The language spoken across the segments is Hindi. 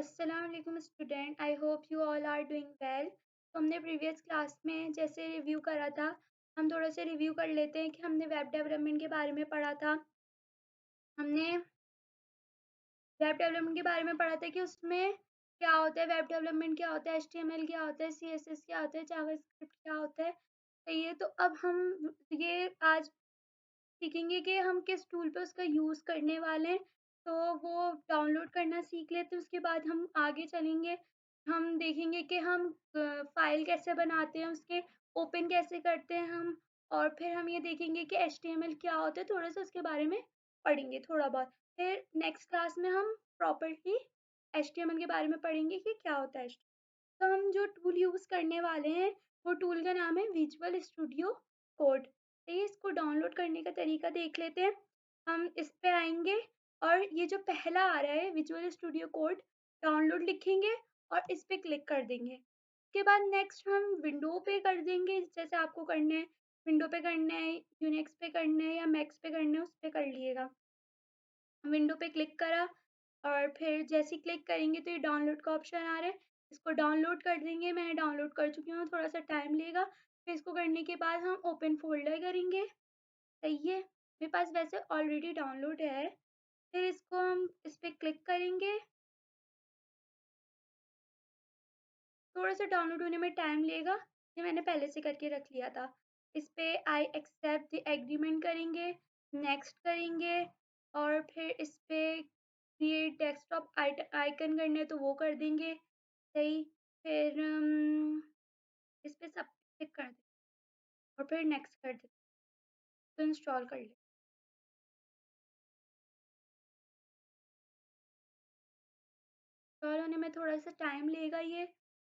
अस्सलाम वालेकुम student, I hope you all are doing well. तो हमने प्रीवियस क्लास में जैसे रिव्यू करा था, हम थोड़ा सा रिव्यू कर लेते हैं कि हमने वेब डेवलपमेंट के बारे में पढ़ा था। हमने वेब डेवलपमेंट के बारे में पढ़ा था कि उसमें क्या होता है, वेब डेवलपमेंट क्या होता है, एचटीएमएल क्या होता है, सीएसएस क्या होता है, जावास्क्रिप्ट क्या होता है। तो ये तो अब हम ये आज सीखेंगे कि हम किस टूल पे उसका यूज़ करने वाले हैं। तो वो डाउनलोड करना सीख लेते हैं, उसके बाद हम आगे चलेंगे। हम देखेंगे कि हम फ़ाइल कैसे बनाते हैं, उसके ओपन कैसे करते हैं हम, और फिर हम ये देखेंगे कि एचटीएमएल क्या होता है, थोड़ा-सा उसके बारे में पढ़ेंगे थोड़ा बहुत। फिर नेक्स्ट क्लास में हम प्रॉपर्ली एचटीएमएल के बारे में पढ़ेंगे कि क्या होता है। तो हम जो टूल यूज़ करने वाले हैं, वो टूल का नाम है विजुअल स्टूडियो कोड। चलिए इसको डाउनलोड करने का तरीका देख लेते हैं। हम इस पे आएँगे और ये जो पहला आ रहा है विजुअल स्टूडियो कोड, डाउनलोड लिखेंगे और इस पे क्लिक कर देंगे। उसके बाद नेक्स्ट हम विंडो पे कर देंगे, जैसे आपको करना है, विंडो पे करना है, यूनिक्स पे करना है या मैक्स पे करना है, उस पे कर लिएगा। विंडो पे क्लिक करा और फिर जैसे ही क्लिक करेंगे तो ये डाउनलोड का ऑप्शन आ रहा है, इसको डाउनलोड कर देंगे। मैं डाउनलोड कर चुकी हूँ, थोड़ा सा टाइम लेगा। फिर इसको करने के बाद हम ओपन फ़ोल्डर करेंगे। सही है, मेरे पास वैसे ऑलरेडी डाउनलोड है। फिर इसको हम इस पे क्लिक करेंगे। थोड़ा सा डाउनलोड होने में टाइम लेगा, ये मैंने पहले से करके रख लिया था। इस पे आई एक्सेप्ट द एग्रीमेंट करेंगे, नेक्स्ट करेंगे और फिर इस पे क्रिएट डेस्कटॉप आइकन करना है तो वो कर देंगे। सही, फिर इस पे सब क्लिक कर दें और फिर नेक्स्ट कर दें तो इंस्टॉल कर ले। इंस्टॉल होने में थोड़ा सा टाइम लेगा ये।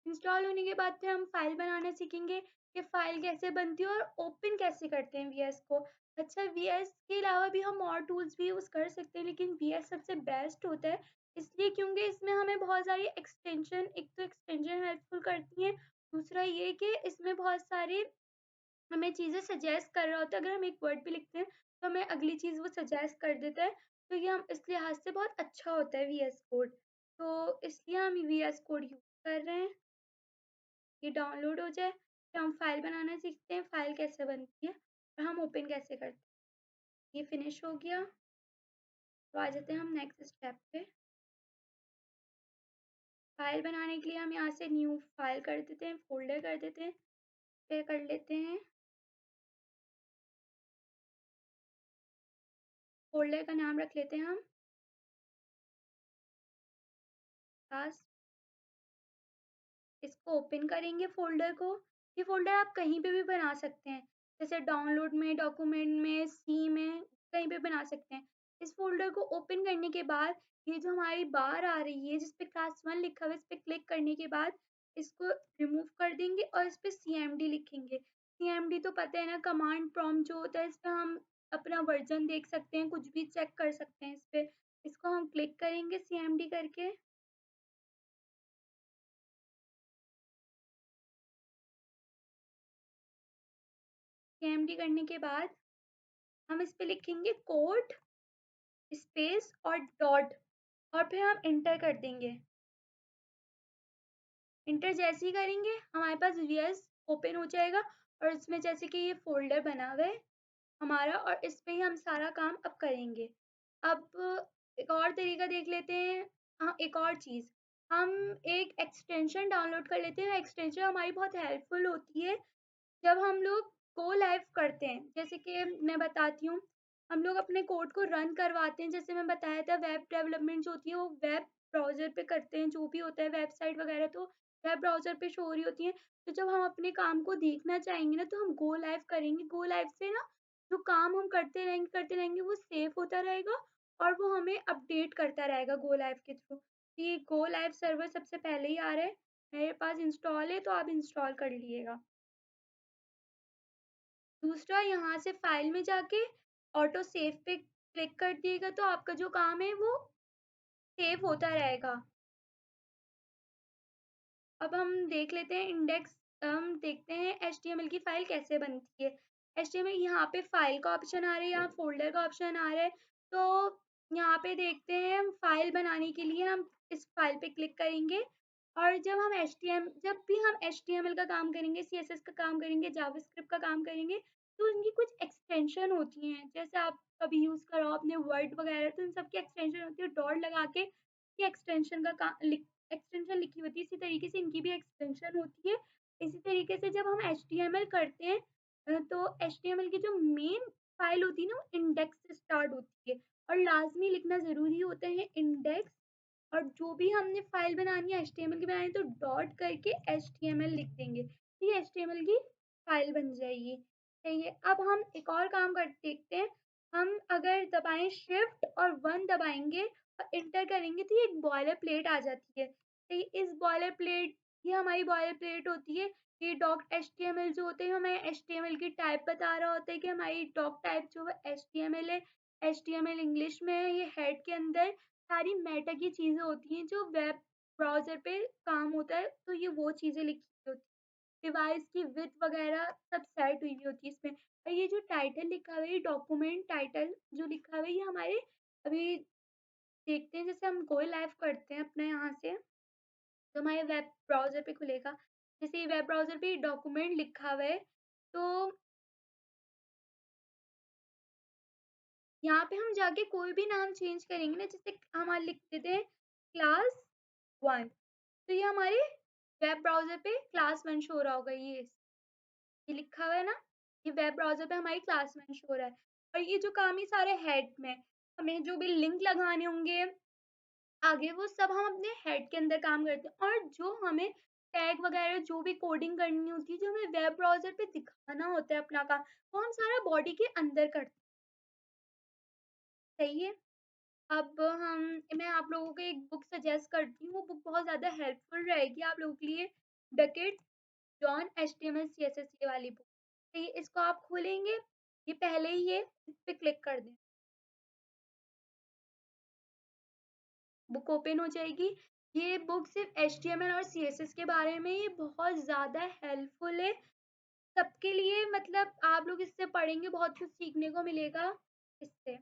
इंस्टॉल होने के बाद फिर हम फाइल बनाना सीखेंगे कि फाइल कैसे बनती है और ओपन कैसे करते हैं वीएस को। अच्छा, वीएस के अलावा भी हम और टूल्स भी यूज़ कर सकते हैं, लेकिन वीएस सबसे बेस्ट होता है, इसलिए क्योंकि इसमें हमें बहुत सारी एक्सटेंशन, एक तो एक्सटेंशन हेल्पफुल करती हैं, दूसरा ये कि इसमें बहुत सारे हमें चीज़ें सजेस्ट कर रहा होता है। अगर हम एक वर्ड भी लिखते हैं तो हमें अगली चीज़ वो सजेस्ट कर देता है। तो ये हम इस लिहाज से बहुत अच्छा होता है वीएस कोड। तो इसलिए हम वीएस कोड यूज़ कर रहे हैं। ये डाउनलोड हो जाए फिर हम फाइल बनाना सीखते हैं, फाइल कैसे बनती है और हम ओपन कैसे करते हैं। ये फिनिश हो गया, तो आ जाते हैं हम नेक्स्ट स्टेप पे। फाइल बनाने के लिए हम यहाँ से न्यू फाइल कर देते हैं, फोल्डर कर देते हैं, फिर कर लेते हैं फोल्डर का नाम रख लेते हैं हम पास। इसको ओपन करेंगे फ़ोल्डर को। ये फ़ोल्डर आप कहीं पे भी बना सकते हैं, जैसे डाउनलोड में, डॉक्यूमेंट में, सी में, कहीं पे बना सकते हैं। इस फ़ोल्डर को ओपन करने के बाद ये जो हमारी बार आ रही है जिस पे क्लास 1 लिखा हुआ है, इस पे क्लिक करने के बाद इसको रिमूव कर देंगे और इस पे सीएमडी लिखेंगे। सीएमडी तो पता है ना, कमांड प्रॉम्प्ट जो होता है, इस पे हम अपना वर्ज़न देख सकते हैं, कुछ भी चेक कर सकते हैं इस पे। इसको हम क्लिक करेंगे सीएमडी करके। सीएमडी करने के बाद हम इस पे लिखेंगे कोड स्पेस और डॉट और फिर हम इंटर कर देंगे। इंटर जैसे ही करेंगे हमारे पास वीएस ओपन हो जाएगा और इसमें जैसे कि ये फ़ोल्डर बना हुआ है हमारा, और इस पे ही हम सारा काम अब करेंगे। अब एक और तरीका देख लेते हैं। हाँ, एक और चीज़, हम एक एक्सटेंशन डाउनलोड कर लेते हैं। एक्सटेंशन हमारी बहुत हेल्पफुल होती है जब हम लोग गो लाइव करते हैं। जैसे कि मैं बताती हूँ, हम लोग अपने कोड को रन करवाते हैं, जैसे मैं बताया था वेब डेवलपमेंट जो होती है वो वेब ब्राउज़र पे करते हैं, जो भी होता है वेबसाइट वगैरह तो वेब ब्राउज़र पे शो हो रही होती हैं। तो जब हम अपने काम को देखना चाहेंगे ना तो हम गो लाइव करेंगे। गो लाइव से ना जो काम हम करते रहेंगे वो सेव होता रहेगा और वो हमें अपडेट करता रहेगा गो लाइव के थ्रू। ये गो लाइव सर्वर सबसे पहले ही आ रहा है, मेरे पास इंस्टॉल है तो आप इंस्टॉल कर लीजिएगा। दूसरा, यहाँ से फाइल में जाके ऑटो सेव पे क्लिक कर दिएगा तो आपका जो काम है वो सेव होता रहेगा। अब हम देख लेते हैं इंडेक्स, हम देखते हैं एचटीएमएल की फाइल कैसे बनती है। एचटीएमएल यहाँ पे फाइल का ऑप्शन आ रहा है, यहाँ फोल्डर का ऑप्शन आ रहा है। तो यहाँ पे देखते हैं हम फाइल बनाने के लिए हम इस फाइल पे क्लिक करेंगे और जब भी हम HTML का काम करेंगे, CSS का काम करेंगे, जावास्क्रिप्ट का काम करेंगे, तो इनकी कुछ एक्सटेंशन होती हैं। जैसे आप कभी यूज़ करो आपने वर्ड वगैरह तो इन सब की एक्सटेंशन होती है, डॉट लगा के ये एक्सटेंशन का का लिख एक्सटेंशन लिखी होती है, इसी तरीके से इनकी भी एक्सटेंशन होती है। इसी तरीके से जब हम HTML करते हैं तो HTML की जो मेन फाइल होती है ना, वो इंडेक्स से स्टार्ट होती है। और लाज़मी लिखना ज़रूरी होता है इंडेक्स और जो भी हमने फ़ाइल बनानी है एचटीएमएल की बनानी है तो डॉट करके एचटीएमएल लिख देंगे। तो ये एचटीएमएल की फ़ाइल बन जाएगी। सही है। अब हम एक और काम कर देखते हैं। हम अगर दबाएँ शिफ्ट और 1 दबाएँगे और एंटर करेंगे तो ये एक बॉयलर प्लेट आ जाती है। तो इस बॉयलर प्लेट ये हमारी बॉयलर प्लेट होती है। ये डॉट एचटीएमएल जो होते हैं हमें एचटीएमएल की टाइप बता रहा होता है कि हमारी डॉक टाइप जो है एचटीएमएल है। एचटीएमएल इंग्लिश में है, ये हेड के अंदर सारी मेटा की चीज़ें होती हैं जो वेब ब्राउज़र पे काम होता है, तो ये वो चीज़ें लिखी होती हैं। डिवाइस की विड्थ वगैरह सब सेट हुई हुई होती है इसमें। और ये जो टाइटल लिखा हुआ है, ये डॉक्यूमेंट टाइटल जो लिखा हुआ है, ये हमारे अभी देखते हैं जैसे हम गो लाइव करते हैं अपने यहाँ से, तो हमारे वेब ब्राउज़र पे खुलेगा। जैसे ये वेब ब्राउज़र पे डॉक्यूमेंट लिखा हुआ है, तो यहाँ पे हम जाके कोई भी नाम चेंज करेंगे ना, जैसे हमारा लिख देते हैं क्लास 1, तो ये हमारे वेब ब्राउज़र पे क्लास 1 शो हो रहा होगा ये लिखा हुआ है ना, ये वेब ब्राउज़र पे हमारी क्लास 1 शो हो रहा है। और ये जो काम है सारे हेड में, हमें जो भी लिंक लगाने होंगे आगे वो सब हम अपने हेड के अंदर काम करते हैं और जो हमें टैग वगैरह जो भी कोडिंग करनी होती है, जो हमें वेब ब्राउज़र पे दिखाना होता है अपना काम, वो हम सारा बॉडी के अंदर करते हैं। सही है? अब हम मैं आप लोगों को एक बुक सजेस्ट करती हूँ, वो बुक बहुत ज़्यादा हेल्पफुल रहेगी आप लोगों के लिए। डकेट जॉन एचटीएमएल सीएसएस ये वाली बुक। तो ये इसको आप खोलेंगे, ये पहले ही है, इस पे क्लिक कर दें। बुक ओपन हो जाएगी। ये बुक सिर्फ़ एचटीएमएल और सीएसएस के बारे में ये बहुत ज़्यादा हेल्पफुल है। सबके लिए मतलब आप लोग इससे पढ़ेंगे बहुत कुछ सीखने को मिलेगा इससे।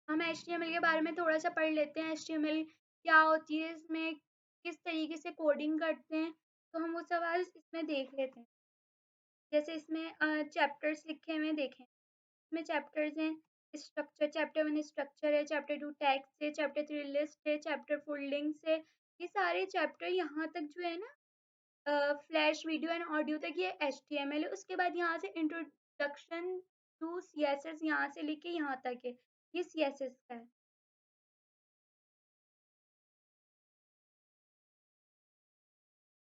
हम एचटीएमएल के बारे में थोड़ा-सा पढ़ लेते हैं, एचटीएमएल क्या होती है, इसमें किस तरीके से कोडिंग करते हैं, तो हम वो सब आज इसमें देख लेते हैं। जैसे इसमें चैप्टर्स लिखे हुए हैं देखें, इसमें चैप्टर्स हैं स्ट्रक्चर, चैप्टर 1 स्ट्रक्चर है, चैप्टर 2 टेक्स्ट है, चैप्टर 3 लिस्ट है, चैप्टर 4 लिंक्स है। ये सारे चैप्टर यहाँ तक जो है ना फ्लैश वीडियो एंड ऑडियो तक ये एचटीएमएल है। उसके बाद यहाँ से इंट्रोडक्शन टू सीएसएस यहाँ से लेके यहाँ तक है। ये सीएसएस का है।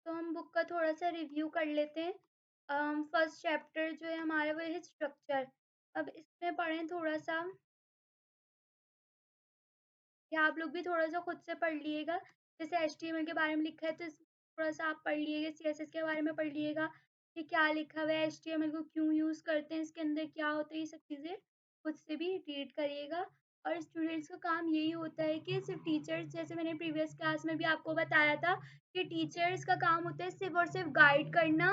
तो हम बुक का थोड़ा-सा रिव्यू कर लेते हैं। फर्स्ट चैप्टर जो है हमारा वो है स्ट्रक्चर। अब इसमें पढ़ें थोड़ा-सा या आप लोग भी थोड़ा-सा खुद से पढ़ लिएगा। जैसे एचटीएमएल के बारे में लिखा है तो इस थोड़ा-सा आप पढ़ लिएगा, सीएसएस के बारे में पढ़ लिएगा कि क्या लिखा हुआ है, एचटीएमएल को क्यों यूज़ करते हैं, इसके अंदर क्या होता है, ये सब चीज़ें खुद से भी रीड करिएगा। और स्टूडेंट्स का काम यही होता है कि सिर्फ़ टीचर्स जैसे मैंने प्रीवियस क्लास में भी आपको बताया था कि टीचर्स का काम होता है सिर्फ़ और सिर्फ़ गाइड करना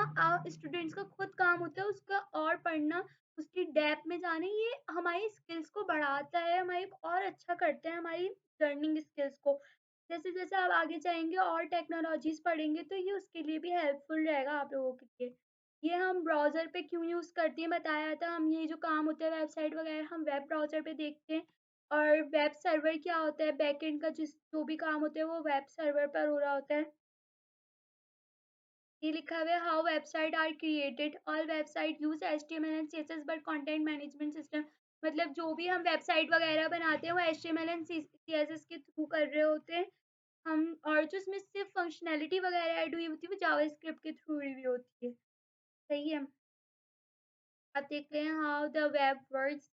स्टूडेंट्स का खुद काम होता है उसका और पढ़ना, उसकी डेप्थ में जाना। ये हमारी स्किल्स को बढ़ाता है, हमारी और अच्छा करता है हमारी लर्निंग स्किल्स को। जैसे-जैसे आप आगे जाएँगे और टेक्नोलॉजीज़ पढ़ेंगे तो ये उसके लिए भी हेल्पफुल रहेगा आप लोगों के लिए। ये हम ब्राउज़र पे क्यों यूज़ करते हैं बताया था, हम ये जो काम होता है वेबसाइट वगैरह हम वेब ब्राउज़र पे देखते हैं और वेब सर्वर क्या होता है बैकएंड का जो भी काम होता है वो वेब सर्वर पर हो रहा होता है। ये लिखा हुआ है how website R created all website use HTML and CSS but content management system. मतलब जो भी हम वेबसाइट वगैरह बनाते हैं वो एचटीएमएल एंड सीएसएस के थ्रू कर रहे होते हैं हम। और जो इसमें सिर्फ फंक्शनैलिटी वगैरह ऐड हुई होती है वो जावास्क्रिप्ट के थ्रू हुई होती है। सही है। आप देख रहे हैं हाउ द वेब वर्क्स।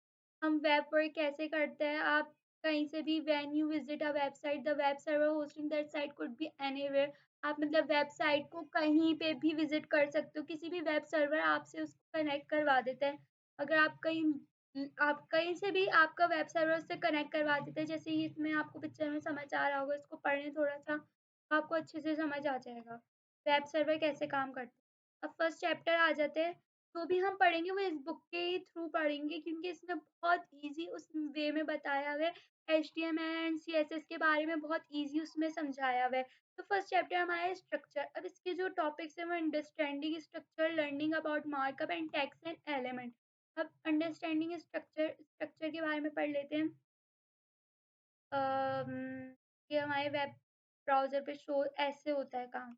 हम वेब वर्क कैसे करते हैं, आप कहीं से भी when you visit a website the web server hosting that site could be anywhere. आप मतलब वेबसाइट को कहीं पे भी विजिट कर सकते हो, किसी भी वेब सर्वर आपसे उसको कनेक्ट करवा देता है। अगर आप कहीं से भी आपका वेब सर्वर उससे कनेक्ट करवा देता है, जैसे ये इसमें आपको पिक्चर में समझ आ रहा होगा, इसको पढ़ें थोड़ा सा, आपको अच्छे से समझ आ जाएगा। वेब सर्वर कैसे काम करते हैं। अब फर्स्ट चैप्टर आ जाते हैं, जो भी हम पढ़ेंगे वो इस बुक के ही थ्रू पढ़ेंगे क्योंकि इसमें बहुत ईज़ी उस वे में बताया हुआ है। एचटीएमएल एंड सीएसएस के बारे में बहुत ईज़ी उसमें समझाया हुआ है। तो फर्स्ट चैप्टर हमारा है स्ट्रक्चर। अब इसके जो टॉपिक्स हैं वो understanding structure, learning about markup and tags and element. अब अंडरस्टैंडिंग स्ट्रक्चर स्ट्रक्चर के बारे में पढ़ लेते हैं। अम, ये हमारे वेब ब्राउज़र पे शो ऐसे होता है काम।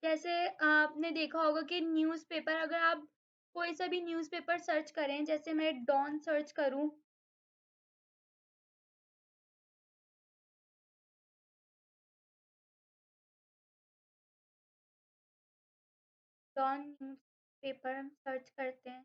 जैसे आपने देखा होगा कि न्यूज़पेपर अगर आप कोई सा भी न्यूज़पेपर सर्च करें, जैसे मैं डॉन सर्च करूँ, डॉन न्यूज़पेपर हम सर्च करते हैं,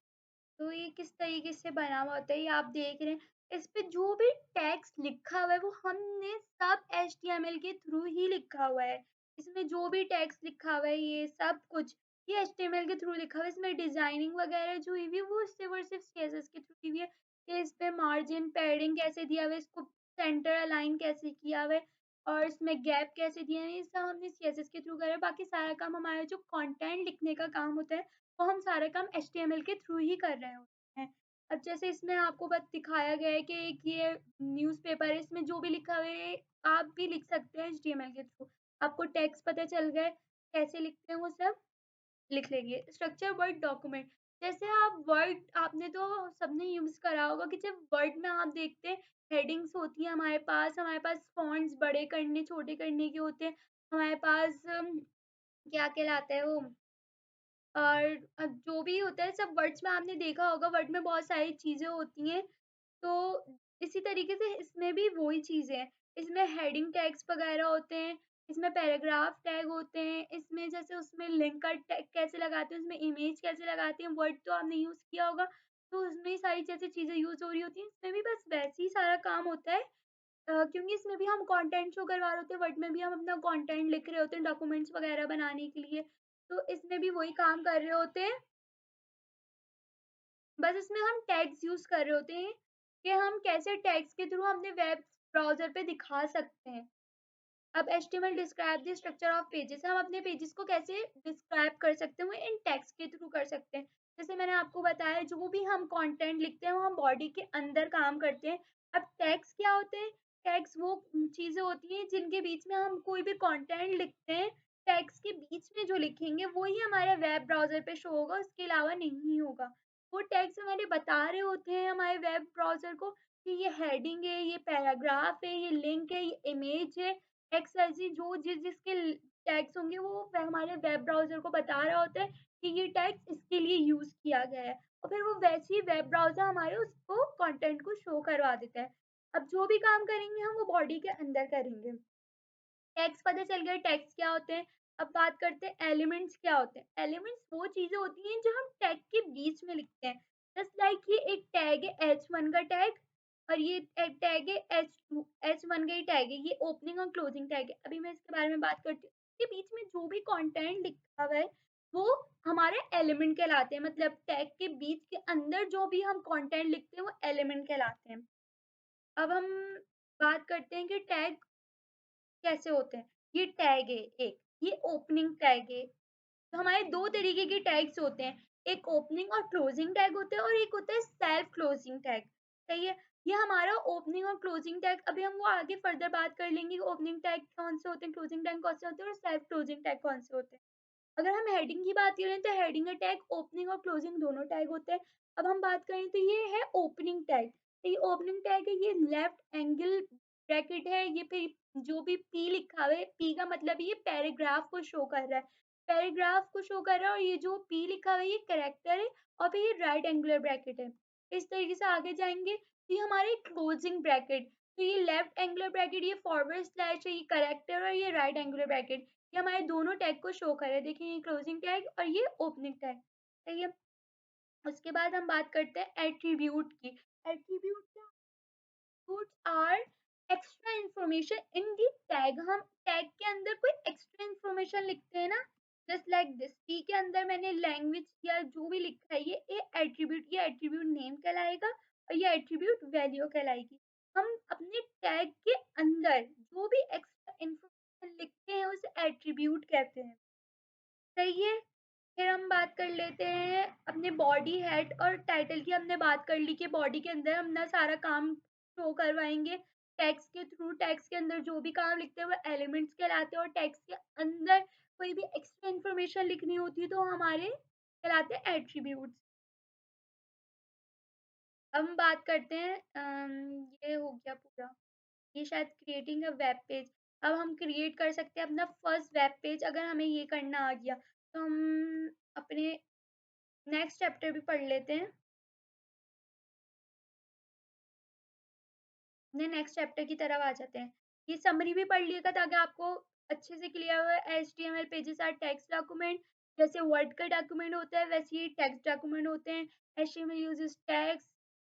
तो ये किस तरीके से बना हुआ होता है ये आप देख रहे हैं। इस पे जो भी टेक्स्ट लिखा हुआ है वो हमने सब एचटीएमएल के थ्रू ही लिखा हुआ है। इसमें जो भी टेक्स्ट लिखा हुआ है ये सब कुछ ये एचटीएमएल के थ्रू लिखा हुआ है। इसमें डिजाइनिंग वगैरह जो हुई हुई है वो सिर्फ और सिर्फ सीएसएस के थ्रू हुई है कि इस पे मार्जिन पैडिंग कैसे दिया हुआ है, इसको सेंटर अलाइन कैसे किया हुआ है और इसमें गैप कैसे दिए हैं, ये सब हमने सीएसएस के थ्रू करा है। बाकी सारा काम हमारा जो कंटेंट लिखने का काम होता है वो हम सारा काम एचटीएमएल के थ्रू ही कर रहे होते हैं। अब जैसे इसमें आपको बस दिखाया गया है कि एक ये न्यूज़पेपर है, इसमें जो भी लिखा हुआ है आप भी लिख सकते हैं एचटीएमएल के थ्रू। आपको टेक्स्ट पता चल गए कैसे लिखते हैं वो सब लिख लेंगे। स्ट्रक्चर वर्ड डॉक्यूमेंट, जैसे आप वर्ड आपने तो सबने यूज़ करा होगा कि जब वर्ड में आप देखते हैं हेडिंग्स होती हैं हमारे पास फ़ॉन्ट्स बड़े करने छोटे करने के होते हैं। हमारे पास क्या कहलाता है वो और जो भी होता है सब वर्ड्स में आपने देखा होगा वर्ड में बहुत सारी चीज़ें होती हैं। तो इसी तरीके से इसमें भी वही चीज़ें हैं। इसमें हेडिंग टैग्स वगैरह होते हैं, इसमें पैराग्राफ टैग होते हैं, इसमें जैसे उसमें लिंक का टैग कैसे लगाते हैं, उसमें इमेज कैसे लगाते हैं, वर्ड तो आपने यूज़ किया होगा, तो उसमें सारी जैसे चीज़ें यूज़ हो रही होती हैं, इसमें भी बस वैसे ही सारा काम होता है। क्योंकि इसमें भी हम कंटेंट शो करवा रहे होते हैं, वर्ड में भी हम अपना कंटेंट लिख रहे होते हैं डॉक्यूमेंट्स वगैरह बनाने के लिए, तो इसमें भी वही काम कर रहे होते हैं। बस इसमें हम टैग्स यूज़ कर रहे होते हैं कि हम कैसे टैग्स के थ्रू अपने वेब ब्राउज़र पे दिखा सकते हैं। अब HTML describe the structure of pages, हम अपने पेजेस को कैसे डिस्क्राइब कर सकते हैं वो इन टैग्स के थ्रू कर सकते हैं। जैसे मैंने आपको बताया जो भी हम कंटेंट लिखते हैं वो हम बॉडी के अंदर काम करते हैं। अब टैग्स क्या होते हैं? टैग्स वो चीज़ें होती हैं जिनके बीच में हम कोई भी कंटेंट लिखते हैं, टैग्स के बीच में जो लिखेंगे वो ही हमारे वेब ब्राउज़र पे शो होगा, उसके अलावा नहीं होगा। वो टैग्स हमारे बता रहे होते हैं हमारे वेब ब्राउज़र को कि ये हेडिंग है, ये पैराग्राफ है, ये लिंक है, ये इमेज है, एक्सवाईज़ेड जो जिसके टैग्स होंगे वो हमारे वेब ब्राउज़र को बता रहा होता है कि ये टैग्स इसके लिए यूज़ किया गया है और फिर वो वैसे ही वेब ब्राउज़र हमारे उसको कंटेंट को शो करवा देता है। अब जो भी काम करेंगे हम वो बॉडी के अंदर करेंगे। टैग्स पता चल गया टैग्स क्या होते हैं। अब बात करते हैं एलिमेंट्स क्या होते हैं। एलिमेंट्स वो चीज़ें होती हैं जो हम टैग के बीच में लिखते हैं। जस्ट लाइक ये एक टैग है H1 का टैग और ये टैग है H2 H1 का ही टैग है। ये ओपनिंग और क्लोजिंग टैग है। अभी मैं इसके बारे में बात करती हूँ। इसके बीच में जो भी कंटेंट लिखा हुआ है वो हमारे एलिमेंट कहलाते हैं। मतलब टैग के बीच के अंदर जो भी हम कंटेंट लिखते हैं वो एलिमेंट कहलाते हैं। अब हम बात करते हैं कि टैग कैसे होते हैं। ये टैग है एक, ये ओपनिंग टैग है। तो हमारे 2 तरीके के टैग्स होते हैं, एक ओपनिंग और क्लोजिंग टैग होता है और एक होता है सेल्फ क्लोजिंग टैग, सही है? ये हमारा ओपनिंग और क्लोजिंग टैग अभी हम वो आगे फर्दर बात कर लेंगे कि ओपनिंग टैग कौन से होते हैं, क्लोजिंग टैग कौन से होते हैं और सेल्फ क्लोजिंग टैग कौन से होते हैं। अगर हम हेडिंग की बात करें तो हेडिंग का टैग ओपनिंग और क्लोजिंग दोनों टैग होते हैं। अब हम बात करें तो ये है ओपनिंग टैग। तो ये ओपनिंग टैग है, ये लेफ्ट एंगल ब्रैकेट है, ये फिर जो भी पी लिखा हुआ है, पी का मतलब ये पैराग्राफ को शो कर रहा है। पैराग्राफ को शो कर रहा है और ये जो पी लिखा हुआ है ये कैरेक्टर है और फिर ये राइट एंगुलर ब्रैकेट है। इस तरीके से आगे जाएंगे तो ये हमारे क्लोजिंग ब्रैकेट, तो ये लेफ्ट एंगुलर ब्रैकेट, ये फॉरवर्ड स्लैश है, ये कैरेक्टर और ये राइट एंगुलर ब्रैकेट, ये हमारे दोनों टैग को शो कर रहा है। देखिए ये क्लोजिंग टैग और ये ओपनिंग टैग, सही है? उसके बाद हम बात करते हैं एट्रीब्यूट की। एट्रीब्यूट क्या? Attributes are extra information in the tag. हम टैग के अंदर कोई एक्स्ट्रा इन्फॉर्मेशन लिखते हैं ना, जस्ट लाइक दिस। सी के अंदर मैंने लैंग्वेज या जो भी लिखा है ये एट्रीब्यूट, ये एट्रीब्यूट नेम कहलाएगा और ये एट्रीब्यूट वैल्यू कहलाएगी। हम अपने टैग के अंदर जो भी एक्स्ट्रा इन्फॉर्मेशन लिखते हैं उसे एट्रीब्यूट कहते हैं। सही है। फिर हम बात कर लेते हैं अपने बॉडी, हेड और टाइटल की। हमने बात कर ली कि बॉडी के अंदर हम ना सारा काम शो करवाएंगे टेक्स्ट के थ्रू। टेक्स्ट के अंदर जो भी काम लिखते हैं वो एलिमेंट्स कहलाते हैं, और टेक्स्ट के अंदर कोई भी एक्स्ट्रा इन्फॉर्मेशन लिखनी होती है तो हमारे कहलाते हैं एट्रीब्यूट्स। अब हम बात करते हैं ये हो गया पूरा, ये शायद क्रिएटिंग अ वेब पेज। अब हम क्रिएट कर सकते हैं अपना फर्स्ट वेब पेज। अगर हमें ये करना आ गया तो हम अपने नेक्स्ट चैप्टर भी पढ़ लेते हैं। अपने नेक्स्ट चैप्टर की तरफ आ जाते हैं। ये समरी भी पढ़ लिएगा ताकि आपको अच्छे से क्लियर हो। HTML pages are text document. जैसे वर्ड का डॉक्यूमेंट होता है वैसे ही टेक्स्ट डॉक्यूमेंट होते हैं। HTML uses text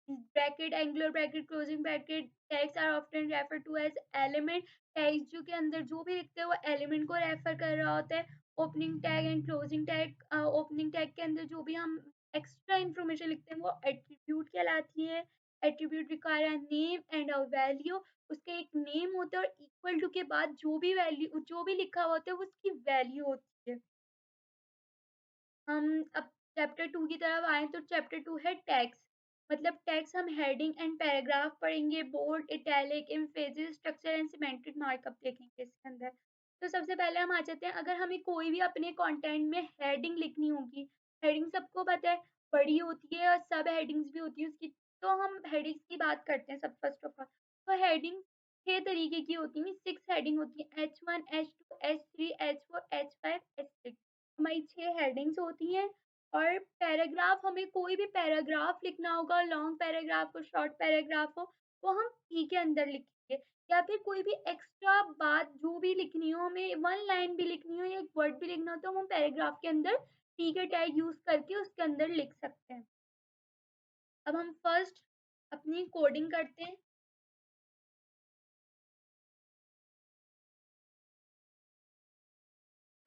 bracket, angular bracket, closing bracket. Tags are often refer to as element. Tags जो के अंदर जो भी लिखते हैं वो एलिमेंट को रेफर कर रहा होता है। Opening tag and closing tag, opening tag के अंदर जो भी हम एक्स्ट्रा इन्फॉर्मेशन लिखते हैं वो एट्रीब्यूट कहलाती है। Attribute require a name and a value. उसके एक नेम होता है और इक्वल टू के बाद जो भी वैल्यू जो भी लिखा होता है वो उसकी वैल्यू होती है। हम अब चैप्टर 2 की तरफ आए तो चैप्टर 2 है टैग्स। मतलब टैग्स हम हेडिंग एंड पैराग्राफ पढ़ेंगे, bold, italic, emphasis, structure and symmetric markup देखेंगे इसके अंदर। तो सबसे पहले हम आ जाते हैं, अगर हमें कोई भी अपने कंटेंट में हेडिंग लिखनी होगी। हेडिंग सबको पता है बड़ी होती है और सब हेडिंग्स भी होती है उसकी। तो हम हेडिंग्स की बात करते हैं सब फर्स्ट ऑफ ऑल। तो हेडिंग 6 तरीके की होती है, 6 हेडिंग होती है, H1, H2, H3, H4, H5, H6। हमारी 6 हेडिंग्स होती हैं। और पैराग्राफ, हमें कोई भी पैराग्राफ लिखना होगा, लॉन्ग पैराग्राफ हो, शॉर्ट पैराग्राफ हो, वो हम पी के अंदर लिखेंगे। या फिर कोई भी एक्स्ट्रा बात जो भी लिखनी हो, हमें वन लाइन भी लिखनी हो या एक वर्ड भी लिखना हो तो हम पैराग्राफ के अंदर पी के टैग यूज करके उसके अंदर लिख सकते हैं। अब हम फर्स्ट अपनी कोडिंग करते हैं।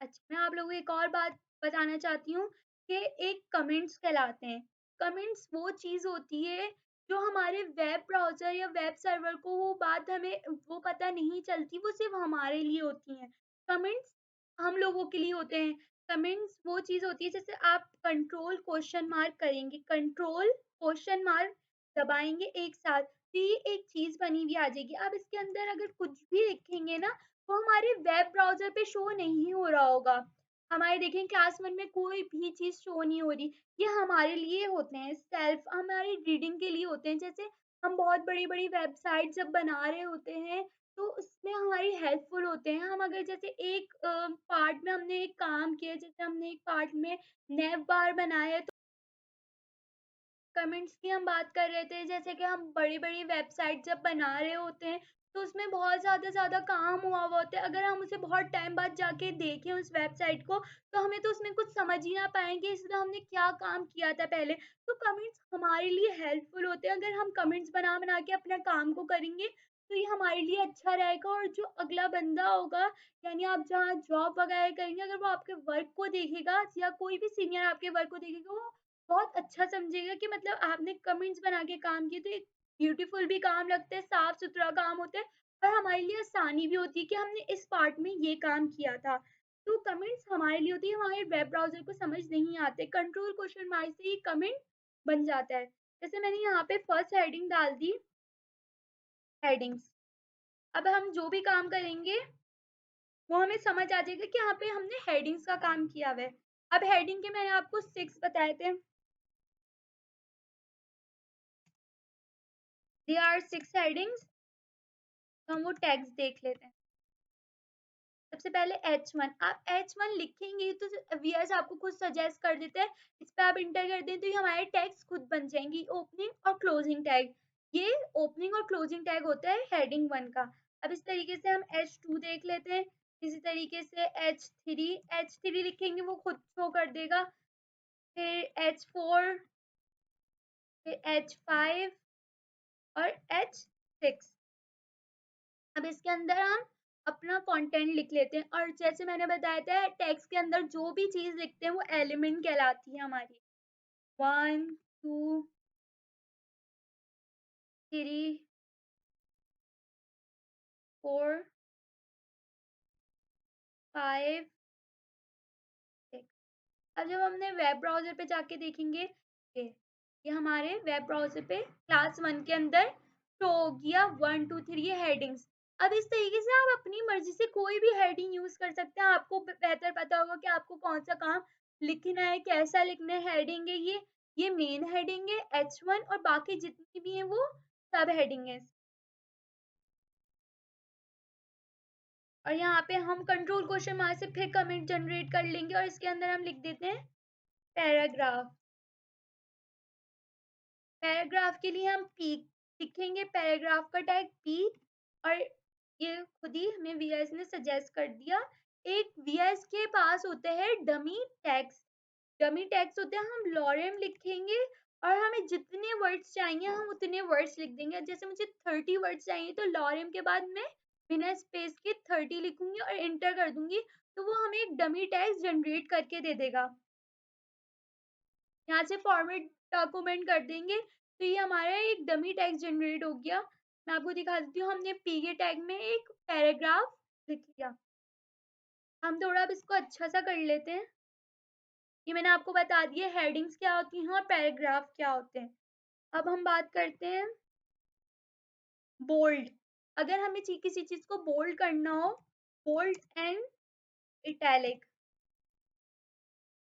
अच्छा, मैं आप लोगों को एक और बात बताना चाहती हूँ कि एक कमेंट्स कहलाते हैं। कमेंट्स वो चीज़ होती है जो हमारे वेब ब्राउज़र या वेब सर्वर को वो बात हमें वो पता नहीं चलती, वो सिर्फ़ हमारे लिए होती हैं। कमेंट्स हम लोगों के लिए होते हैं। कमेंट्स वो चीज़ होती है जैसे आप कंट्रोल क्वेश्चन मार्क करेंगे, कंट्रोल क्वेश्चन मार्क दबाएँगे एक साथ, तो ये एक चीज़ बनी हुई आ जाएगी। आप इसके अंदर अगर कुछ भी लिखेंगे ना वो हमारे वेब ब्राउज़र पे शो नहीं हो रहा होगा। हमारे देखें क्लास 1 में कोई भी चीज़ शो नहीं हो रही। ये हमारे लिए होते हैं, सेल्फ हमारी रीडिंग के लिए होते हैं। जैसे हम बहुत बड़ी-बड़ी वेबसाइट जब बना रहे होते हैं, तो उसमें हमारी हेल्पफुल होते हैं। हम अगर जैसे एक पार्ट में हमने एक काम किया, जैसे हमने एक पार्ट में नैव बार बनाया है तो कमेंट्स की हम बात कर रहे थे, जैसे कि हम बड़ी-बड़ी वेबसाइट जब बना रहे होते हैं, तो उसमें बहुत ज़्यादा काम हुआ हुआ होता है। अगर हम उसे बहुत टाइम बाद जाके देखें उस वेबसाइट को, तो हमें तो उसमें कुछ समझ ही ना पाएँगे इसमें हमने क्या काम किया था पहले। तो कमेंट्स हमारे लिए हेल्पफुल होते हैं। अगर हम कमेंट्स बना-बना के अपने काम को करेंगे, तो ये हमारे लिए अच्छा रहेगा और जो अगला बंदा होगा, यानी आप जहाँ जॉब वगैरह करेंगे, अगर वो आपके वर्क को देखेगा या कोई भी सीनियर आपके वर्क को देखेगा, वो बहुत अच्छा समझेगा कि मतलब आपने कमेंट्स बना के काम किए। तो एक ब्यूटीफुल भी काम लगता है, साफ सुथरा काम होता है और हमारे लिए आसानी भी होती है कि हमने इस पार्ट में ये काम किया था। तो कमेंट्स हमारे लिए होती है, हमारे वेब ब्राउजर को समझ नहीं आते। कंट्रोल क्वेश्चन मार्क से ही कमेंट बन जाता है। जैसे मैंने यहाँ पे फर्स्ट हेडिंग डाल दी, हेडिंग्स। अब हम जो भी काम करेंगे वो हमें समझ आ जाएगा कि यहाँ पे हमने हेडिंग्स का काम किया हुआ है। अब हेडिंग के मैंने आपको 6 बताए थे। They are 6 headings. तो हम वो टैग्स देख लेते हैं। सबसे पहले H1, आप H1 लिखेंगे तो व्यूअर्स आपको खुद सजेस्ट कर देते हैं, इस पे आप इंटर कर दें तो ये हमारे टैग्स खुद बन जाएंगी। ओपनिंग और क्लोजिंग टैग, ये ओपनिंग और क्लोजिंग टैग होता है हेडिंग 1 का। अब इस तरीके से हम H2 देख लेते हैं। इसी तरीके से H3 लिखेंगे वो खुद शो कर देगा। फिर H4, फिर H5 और H6। अब इसके अंदर हम अपना कंटेंट लिख लेते हैं। और जैसे मैंने बताया था, टेक्स्ट के अंदर जो भी चीज़ लिखते हैं वो एलिमेंट कहलाती है हमारी। 1 2 3 4 5 6। अब जब हमने वेब ब्राउज़र पे जाके देखेंगे, ये हमारे वेब ब्राउज़र पे क्लास 1 के अंदर शो हो गया 1 2 3 ये हेडिंग्स। अब इस तरीके से आप अपनी मर्ज़ी से कोई भी हेडिंग यूज़ कर सकते हैं। आपको बेहतर पता होगा कि आपको कौन-सा काम लिखना है, कैसा लिखना है। हेडिंग है ये मेन हेडिंग है H1 और बाकी जितनी भी हैं वो सब हेडिंग है। और यहाँ पे हम कंट्रोल क्वेश्चन मार्क से फिर कमेंट जनरेट कर लेंगे और इसके अंदर हम लिख देते हैं पैराग्राफ। पैराग्राफ के लिए हम पी लिखेंगे, पैराग्राफ का टैग पी। और ये खुद ही हमें वीएस ने सजेस्ट कर दिया। एक वीएस के पास होते हैं डमी टैग्स। डमी टैग्स होते हैं, हम लॉरेम लिखेंगे और हमें जितने वर्ड्स चाहिए हम उतने वर्ड्स लिख देंगे। जैसे मुझे 30 वर्ड्स चाहिए तो लॉरेम के बाद मैं बिना स्पेस के 30 लिखूंगी और एंटर कर दूंगी, तो वो हमें एक डमी टैग जनरेट करके दे देगा। यहाँ से फॉर्मेट डॉक्यूमेंट कर देंगे तो ये हमारा एक डमी टैग जनरेट हो गया। मैं आपको दिखा देती हूँ, हमने पी के टैग में एक पैराग्राफ लिख लिया। हम थोड़ा अब इसको अच्छा सा कर लेते हैं। ये मैंने आपको बता दिया हेडिंग्स क्या होती हैं और पैराग्राफ क्या होते हैं। अब हम बात करते हैं बोल्ड। अगर हमें किसी चीज को बोल्ड करना हो, बोल्ड एंड इटैलिक,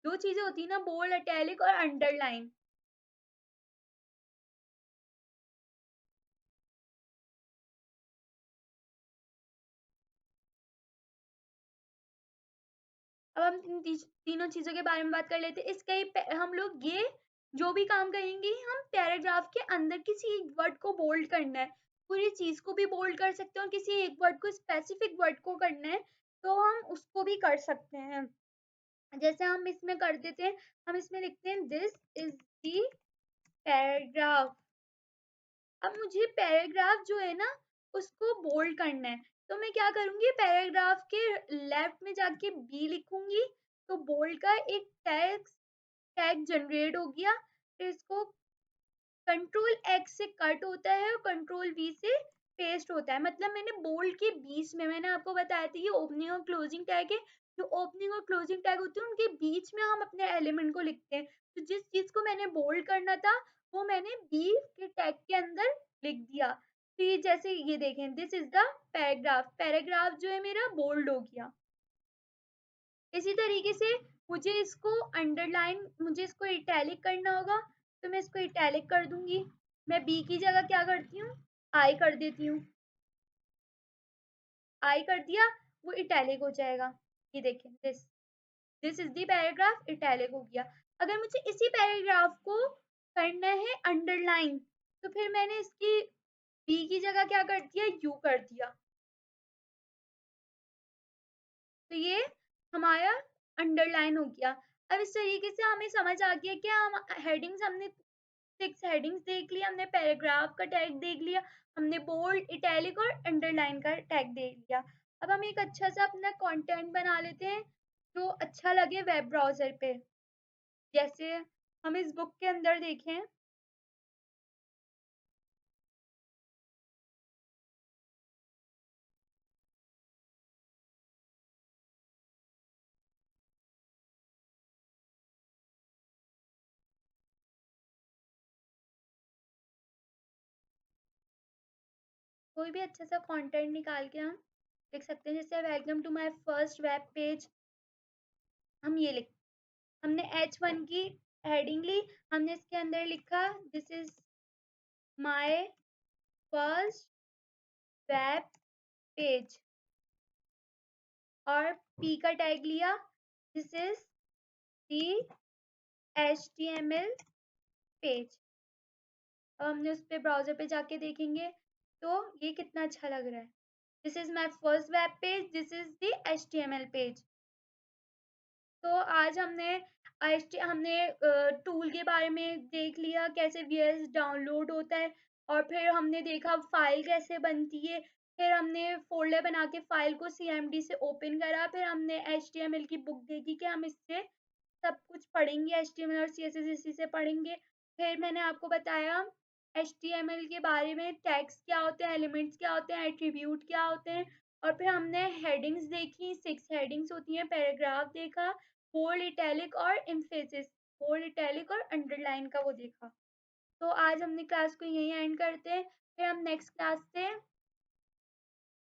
दो चीजें होती है ना, बोल्ड, इटैलिक और अंडरलाइन। अब हम तीनों चीजों के बारे में बात कर लेते हैं। इसका हम लोग ये जो भी काम करेंगे हम पैराग्राफ के अंदर किसी एक वर्ड को बोल्ड करना है। पूरी चीज को भी बोल्ड कर सकते हैं और किसी एक वर्ड को, स्पेसिफिक वर्ड को करना है तो हम उसको भी कर सकते हैं। जैसे हम इसमें कर देते हैं, हम इसमें लिखते हैं दिस इज दी पैराग्राफ। अब मुझे पैराग्राफ जो है ना उसको बोल्ड करना है, तो मैं क्या करूंगी, पैराग्राफ के लेफ्ट में जाके बी लिखूंगी तो बोल्ड का एक टैग जनरेट हो गया। फिर इसको कंट्रोल एक्स से कट होता है और कंट्रोल वी से पेस्ट होता है। मतलब मैंने बोल्ड के बीच में, मैंने आपको बताया था ये ओपनिंग और क्लोजिंग टैग है, जो ओपनिंग और क्लोजिंग टैग होते हैं उनके बीच में हम अपने एलिमेंट को लिखते हैं। तो जिस चीज को मैंने बोल्ड करना था वो मैंने बी के टैग के अंदर लिख दिया। फिर जैसे ये देखें, this is the paragraph, paragraph जो है मेरा बोल्ड हो गया। इसी तरीके से मुझे इसको अंडरलाइन, मुझे इसको इटैलिक करना होगा तो मैं इसको इटैलिक कर दूंगी। मैं बी की जगह क्या करती हूँ, आई कर देती हूँ। आई कर दिया, वो इटैलिक हो जाएगा। ये देखें, this is the paragraph, italic हो गया। अगर मुझे इसी पैराग्राफ को करना है अंडरलाइन तो फिर मैंने इसकी बी की जगह क्या कर दिया, यू कर दिया। तो ये हमारा अंडरलाइन हो गया। अब इस तरीके से हमें समझ आ गया कि हम हेडिंग्स, हमने 6 हेडिंग्स देख लिया, हमने पैराग्राफ का टैग देख लिया, हमने बोल्ड, इटैलिक और अंडरलाइन का टैग देख लिया। अब हम एक अच्छा सा अपना कंटेंट बना लेते हैं जो अच्छा लगे वेब ब्राउजर पे। जैसे हम इस बुक के अंदर देखें, कोई भी अच्छा सा कंटेंट निकाल के हम लिख सकते हैं। जैसे welcome to my first web page, हम ये लिख, हमने H1 की हेडिंग ली, हमने इसके अंदर लिखा this is my first web page और P का टैग लिया, this is the HTML page. अब हमने उस पे ब्राउजर पे जाके देखेंगे तो ये कितना अच्छा लग रहा है। This is my first web page, this is the HTML page. तो आज हमने टूल के बारे में देख लिया, कैसे वीएस डाउनलोड होता है और फिर हमने देखा फाइल कैसे बनती है। फिर हमने फ़ोल्डर बना के फ़ाइल को सीएमडी से ओपन करा, फिर हमने एचटीएमएल की बुक देखी कि हम इससे सब कुछ पढ़ेंगे, एचटीएमएल और सीएसएस इसी से पढ़ेंगे। फिर मैंने आपको बताया एचटीएमएल के बारे में, टैग्स क्या होते हैं, एलिमेंट्स क्या होते हैं, एट्रीब्यूट क्या होते हैं, और फिर हमने हेडिंग्स देखी, 6 हेडिंग्स होती हैं, पैराग्राफ देखा, बोल्ड, इटैलिक और एम्फेसिस, बोल्ड, इटैलिक और अंडरलाइन का वो देखा। तो आज हमने क्लास को यहीं एंड करते हैं, फिर हम नेक्स्ट क्लास से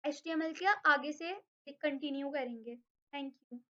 एचटीएमएल के आगे से कंटिन्यू करेंगे। Thank you.